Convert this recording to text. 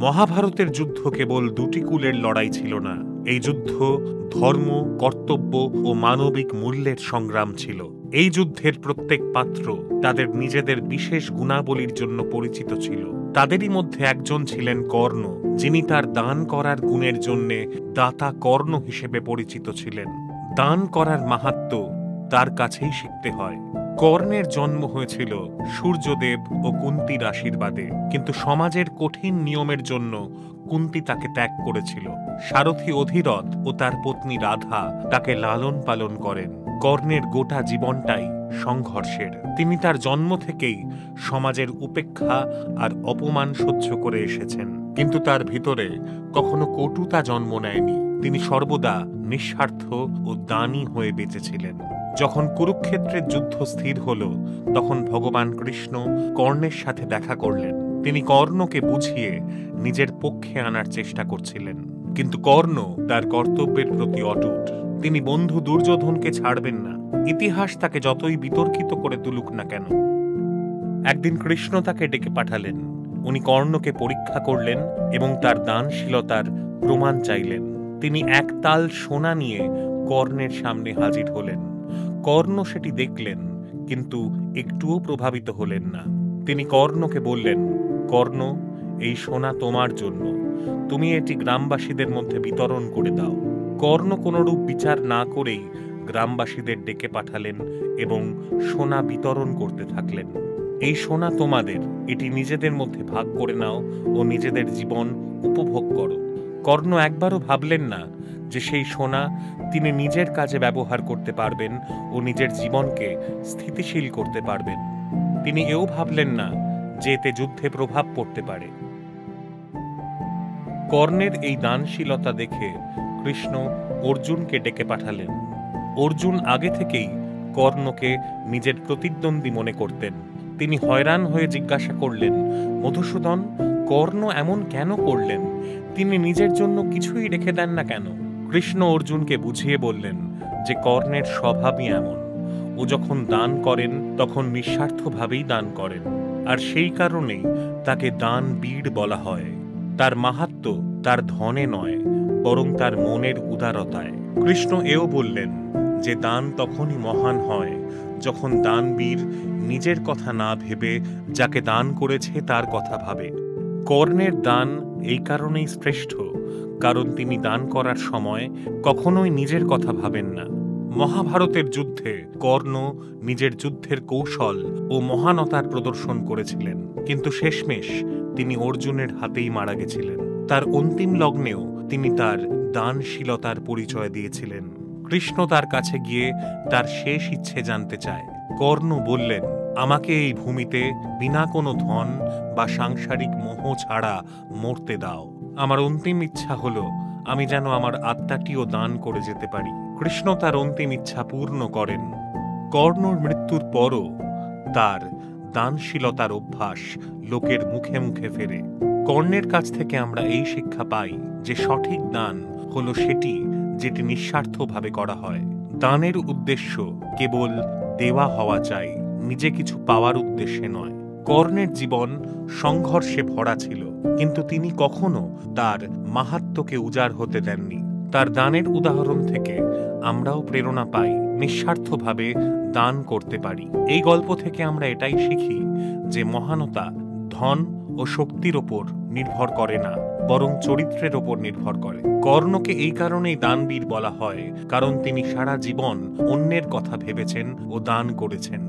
মহাভারতের যুদ্ধ কেবল দুটি কুলের লড়াই ছিল না, এই যুদ্ধ ধর্ম, কর্তব্য ও মানবিক মূল্যের সংগ্রাম ছিল। এই যুদ্ধের প্রত্যেক পাত্র তাদের নিজেদের বিশেষ গুণাবলীর জন্য পরিচিত ছিল। তাদেরই মধ্যে একজন ছিলেন কর্ণ, যিনি তার দান করার গুণের জন্যে দাতা কর্ণ হিসেবে পরিচিত ছিলেন। দান করার মাহাত্ম্য তার কাছেই শিখতে হয়। কর্ণের জন্ম হয়েছিল সূর্যদেব ও কুন্তির আশীর্বাদে, কিন্তু সমাজের কঠিন নিয়মের জন্য কুন্তি তাকে ত্যাগ করেছিল। সারথী অধিরথ ও তার পত্নী রাধা তাকে লালন পালন করেন। কর্ণের গোটা জীবনটাই সংঘর্ষের। তিনি তার জন্ম থেকেই সমাজের উপেক্ষা আর অপমান সহ্য করে এসেছেন, কিন্তু তার ভিতরে কখনো কটুতা জন্ম নেয়নি। তিনি সর্বদা নিঃস্বার্থ ও দানী হয়ে বেঁচেছিলেন। যখন কুরুক্ষেত্রের যুদ্ধ স্থির হল, তখন ভগবান কৃষ্ণ কর্ণের সাথে দেখা করলেন। তিনি কর্ণকে বুঝিয়ে নিজের পক্ষে আনার চেষ্টা করছিলেন, কিন্তু কর্ণ তার কর্তব্যের প্রতি অটুট। তিনি বন্ধু দুর্যোধনকে ছাড়বেন না, ইতিহাস তাকে যতই বিতর্কিত করে তুলুক না কেন। একদিন কৃষ্ণ তাকে ডেকে পাঠালেন। উনি কর্ণকে পরীক্ষা করলেন এবং তার দানশীলতার প্রমাণ চাইলেন। তিনি এক তাল সোনা নিয়ে কর্ণের সামনে হাজির হলেন। কর্ণ সেটি দেখলেন, কিন্তু একটুও প্রভাবিত হলেন না। তিনি কর্ণকে বললেন, কর্ণ, এই সোনা তোমার জন্য, তুমি এটি গ্রামবাসীদের মধ্যে বিতরণ করে দাও। কর্ণ কোনরূপ বিচার না করেই গ্রামবাসীদের ডেকে পাঠালেন এবং সোনা বিতরণ করতে থাকলেন। এই সোনা তোমাদের, এটি নিজেদের মধ্যে ভাগ করে নাও ও নিজেদের জীবন উপভোগ করো। কর্ণ একবারও ভাবলেন না যে সেই সোনা তিনি নিজের কাজে ব্যবহার করতে পারবেন ও নিজের জীবনকে স্থিতিশীল করতে পারবেন। তিনি এও ভাবলেন না যে এতে যুদ্ধে প্রভাব পড়তে পারে। কর্ণের এই দানশীলতা দেখে কৃষ্ণ অর্জুনকে ডেকে পাঠালেন। অর্জুন আগে থেকেই কর্ণকে নিজের প্রতিদ্বন্দ্বী মনে করতেন। তিনি হয়রান হয়ে জিজ্ঞাসা করলেন, মধুসূদন, কর্ণ এমন কেন করলেন? তিনি নিজের জন্য কিছুই রেখে দেন না কেন? কৃষ্ণ অর্জুনকে বুঝিয়ে বললেন যে কর্ণের স্বভাবই এমন। ও যখন দান করেন তখন নিঃস্বার্থভাবেই দান করেন, আর সেই কারণেই তাকে দান বীর বলা হয়। তার মাহাত্ম্য তার ধনে নয়, বরং তার মনের উদারতায়। কৃষ্ণ এও বললেন যে দান তখনই মহান হয় যখন দানবীর নিজের কথা না ভেবে যাকে দান করেছে তার কথা ভাবে। কর্ণের দান এই কারণেই শ্রেষ্ঠ, কারণ তিনি দান করার সময় কখনোই নিজের কথা ভাবেন না। মহাভারতের যুদ্ধে কর্ণ নিজের যুদ্ধের কৌশল ও মহানতার প্রদর্শন করেছিলেন, কিন্তু শেষমেশ তিনি অর্জুনের হাতেই মারা গেছিলেন। তার অন্তিম লগ্নেও তিনি তার দানশীলতার পরিচয় দিয়েছিলেন। কৃষ্ণ তার কাছে গিয়ে তার শেষ ইচ্ছে জানতে চায়। কর্ণ বললেন, আমাকে এই ভূমিতে বিনা কোনো ধন বা সাংসারিক মোহ ছাড়া মরতে দাও। আমার অন্তিম ইচ্ছা হলো আমি যেন আমার আত্মাটিও দান করে যেতে পারি। কৃষ্ণ তার অন্তিম ইচ্ছা পূর্ণ করেন। কর্ণর মৃত্যুর পরও তার দানশীলতার অভ্যাস লোকের মুখে মুখে ফেরে। কর্ণের কাছ থেকে আমরা এই শিক্ষা পাই যে সঠিক দান হলো সেটি যেটি নিঃস্বার্থভাবে করা হয়। দানের উদ্দেশ্য কেবল দেওয়া হওয়া চাই, নিজে কিছু পাওয়ার উদ্দেশ্যে নয়। কর্ণের জীবন সংঘর্ষে ভরা ছিল, কিন্তু তিনি কখনো তার মাহাত্ম্যকে উজাড় হতে দেননি। তার দানের উদাহরণ থেকে আমরাও প্রেরণা পাই, নিঃস্বার্থভাবে দান করতে পারি। এই গল্প থেকে আমরা এটাই শিখি যে মহানতা ধন ও শক্তির ওপর নির্ভর করে না, বরং চরিত্রের ওপর নির্ভর করে। কর্ণকে এই কারণেই দানবীর বলা হয়, কারণ তিনি সারা জীবন অন্যের কথা ভেবেছেন ও দান করেছেন।